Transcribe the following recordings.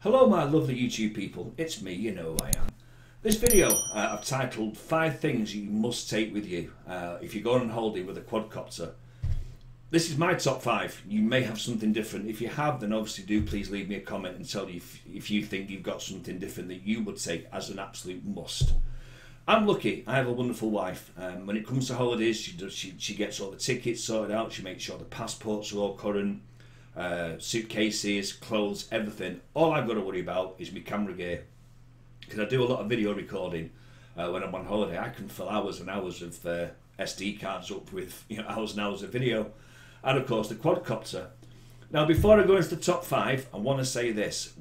Hello my lovely YouTube people, it's me, you know who I am. This video I've titled 5 things you must take with you if you're going on holiday with a quadcopter. This is my top 5, you may have something different. If you have, then obviously do please leave me a comment and tell me if you think you've got something different that you would take as an absolute must. I'm lucky, I have a wonderful wife. When it comes to holidays, she gets all the tickets sorted out, she makes sure the passports are all current. Suitcases, clothes, everything. All I've got to worry about is my camera gear, because I do a lot of video recording when I'm on holiday. I can fill hours and hours of SD cards up with hours and hours of video, and of course the quadcopter. Now before I go into the top 5, I want to say this: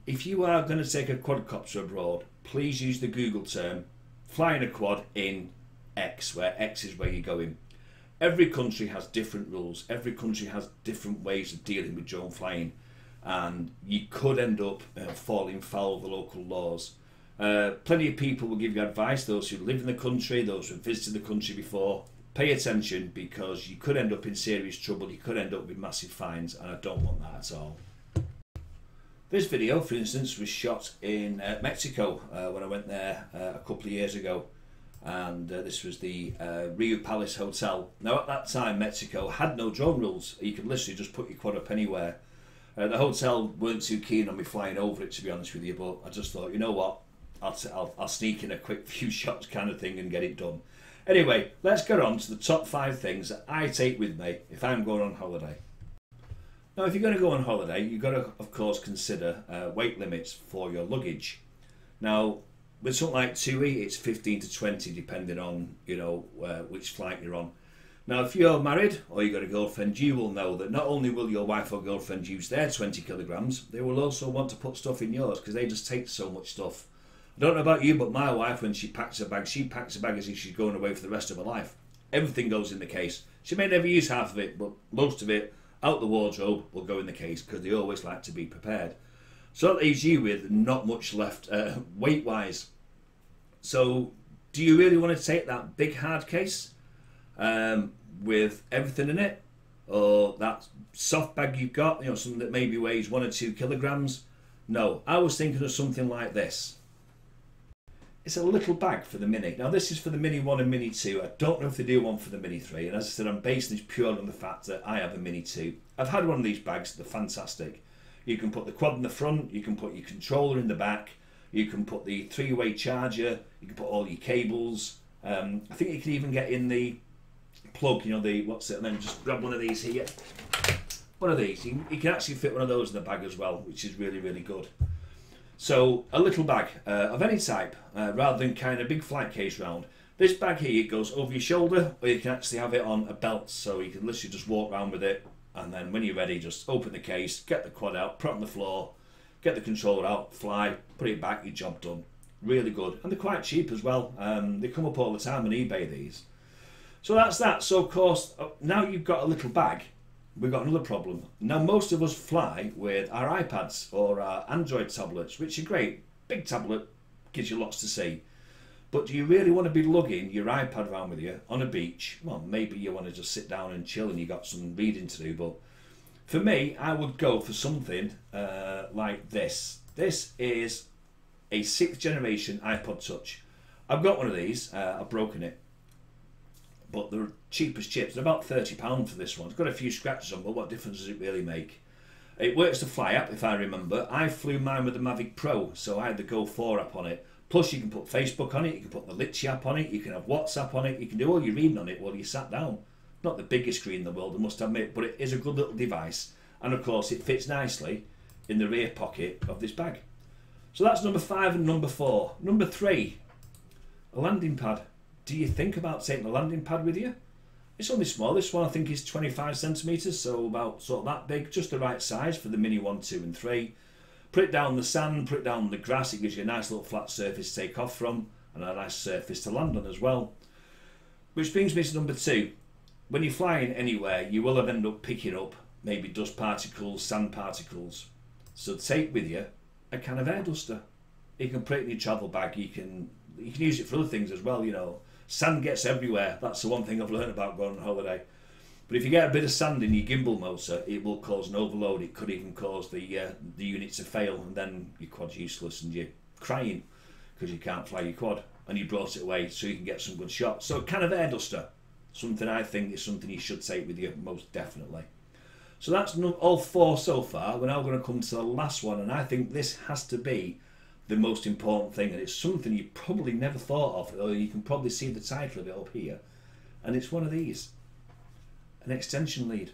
if you are going to take a quadcopter abroad, please use the Google term flying a quad in X, where X is where you're going. Every country has different rules, every country has different ways of dealing with drone flying, and you could end up falling foul of the local laws. Plenty of people will give you advice, those who live in the country, those who have visited the country before. Pay attention, because you could end up in serious trouble, you could end up with massive fines, and I don't want that at all. This video, for instance, was shot in Mexico when I went there a couple of years ago. And this was the Rio Palace Hotel. Now at that time Mexico had no drone rules, you could literally just put your quad up anywhere. The hotel weren't too keen on me flying over it, to be honest with you, but I just thought, you know what, I'll sneak in a quick few shots kind of thing and get it done. Anyway, let's get on to the top 5 things that I take with me if I'm going on holiday. Now if you're going to go on holiday, you've got to of course consider weight limits for your luggage. Now with something like TUI, it's 15 to 20 depending on which flight you're on. Now if you're married or you've got a girlfriend, you will know that not only will your wife or girlfriend use their 20 kilograms, they will also want to put stuff in yours, because they just take so much stuff. I don't know about you, but my wife, when she packs a bag as if she's going away for the rest of her life. Everything goes in the case. She may never use half of it, but most of it out the wardrobe will go in the case, because they always like to be prepared. So that leaves you with not much left weight wise. So do you really want to take that big hard case with everything in it, or that soft bag you've got, something that maybe weighs 1 or 2 kilograms? No, I was thinking of something like this. It's a little bag for the Mini. Now this is for the Mini 1 and Mini 2. I don't know if they do one for the Mini 3, and as I said, I'm basing this purely on the fact that I have a Mini 2. I've had one of these bags, they're fantastic. You can put the quad in the front, you can put your controller in the back, you can put the 3-way charger, you can put all your cables. I think you can even get in the plug, and then just grab one of these here. One of these, you can actually fit one of those in the bag as well, which is really, really good. So a little bag of any type, rather than kind of big flight case round. This bag here goes over your shoulder, or you can actually have it on a belt, so you can literally just walk around with it, and then when you're ready, just open the case, get the quad out, put it on the floor, get the controller out, fly, put it back, your job done. Really good, and they're quite cheap as well. They come up all the time on eBay, these. So that's that. So of course, now you've got a little bag, we've got another problem. Now most of us fly with our iPads or our Android tablets, which are great. Big tablet, gives you lots to see. But do you really want to be lugging your iPad around with you on a beach? Well, maybe you want to just sit down and chill and you got some reading to do, but for me, I would go for something like this. This is a 6th generation iPod Touch. I've got one of these, I've broken it, but they're cheap as chips. They're about £30 for this one. It's got a few scratches on, but what difference does it really make? It works the Fly app, if I remember. I flew mine with the Mavic Pro, so I had the Go 4 app on it. Plus you can put Facebook on it, you can put the Litchi app on it, you can have WhatsApp on it, you can do all your reading on it while you sat down. Not the biggest screen in the world, I must admit, but it is a good little device. And of course it fits nicely in the rear pocket of this bag. So that's number 5 and number 4. Number 3, a landing pad. Do you think about taking a landing pad with you? It's only small. This one I think is 25 centimetres, so about sort of that big, just the right size for the Mini 1, 2 and 3. Put it down the sand, put it down the grass, it gives you a nice little flat surface to take off from, and a nice surface to land on as well. Which brings me to number 2. When you're flying anywhere, you will end up picking up maybe dust particles, sand particles. So take with you a can of air duster. You can put it in your travel bag, you can use it for other things as well, Sand gets everywhere, that's the one thing I've learned about going on holiday. But if you get a bit of sand in your gimbal motor, it will cause an overload. It could even cause the unit to fail, and then your quad's useless and you're crying because you can't fly your quad and you brought it away so you can get some good shots. So kind of air duster, something I think is something you should take with you most definitely. So that's all 4 so far. We're now going to come to the last one, and I think this has to be the most important thing, and it's something you probably never thought of, or you can probably see the title of it up here, and it's one of these. An extension lead.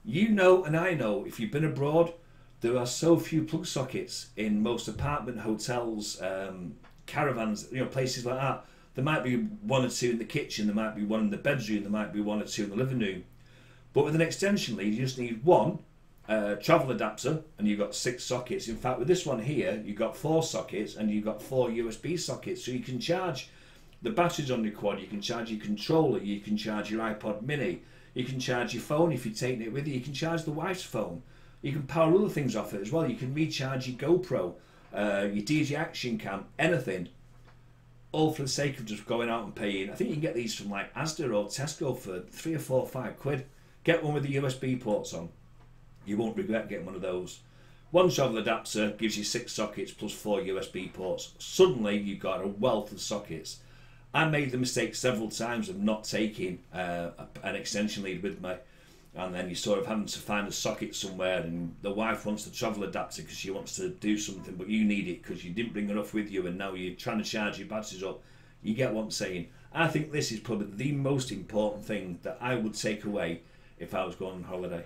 You know, and I know, if you've been abroad, there are so few plug sockets in most apartment hotels, caravans, you know, places like that. There might be 1 or 2 in the kitchen, there might be 1 in the bedroom, there might be 1 or 2 in the living room. But with an extension lead, you just need 1 travel adapter, and you've got 6 sockets. In fact, with this one here, you've got 4 sockets, and you've got 4 USB sockets, so you can charge the batteries on your quad, you can charge your controller, you can charge your iPod mini, you can charge your phone if you're taking it with you. You can charge the wife's phone. You can power other things off it as well. You can recharge your GoPro, your DJ Action Cam, anything. All for the sake of just going out and paying. I think you can get these from like Asda or Tesco for 3 or 4 or 5 quid. Get one with the USB ports on. You won't regret getting one of those. 1 travel adapter gives you 6 sockets plus 4 USB ports. Suddenly you've got a wealth of sockets. I made the mistake several times of not taking an extension lead with me, and then you're sort of having to find a socket somewhere, and the wife wants the travel adapter because she wants to do something, but you need it because you didn't bring enough with you, and now you're trying to charge your batteries up. You get what I'm saying? I think this is probably the most important thing that I would take away if I was going on holiday.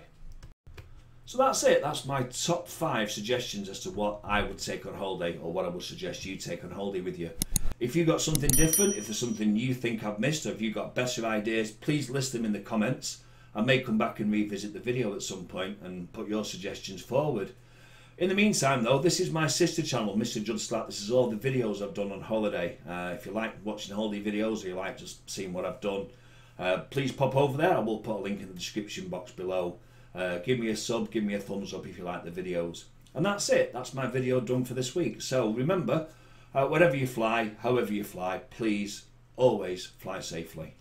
So that's it. That's my top 5 suggestions as to what I would take on holiday, or what I would suggest you take on holiday with you. If you've got something different, if there's something you think I've missed, or if you've got better ideas, please list them in the comments. I may come back and revisit the video at some point and put your suggestions forward. In the meantime though, this is my sister channel, Mr. Judd Slack. This is all the videos I've done on holiday. If you like watching holiday videos, or you like just seeing what I've done, please pop over there. I will put a link in the description box below. Give me a sub, give me a thumbs up if you like the videos. And that's it. That's my video done for this week. So remember, wherever you fly, however you fly, please always fly safely.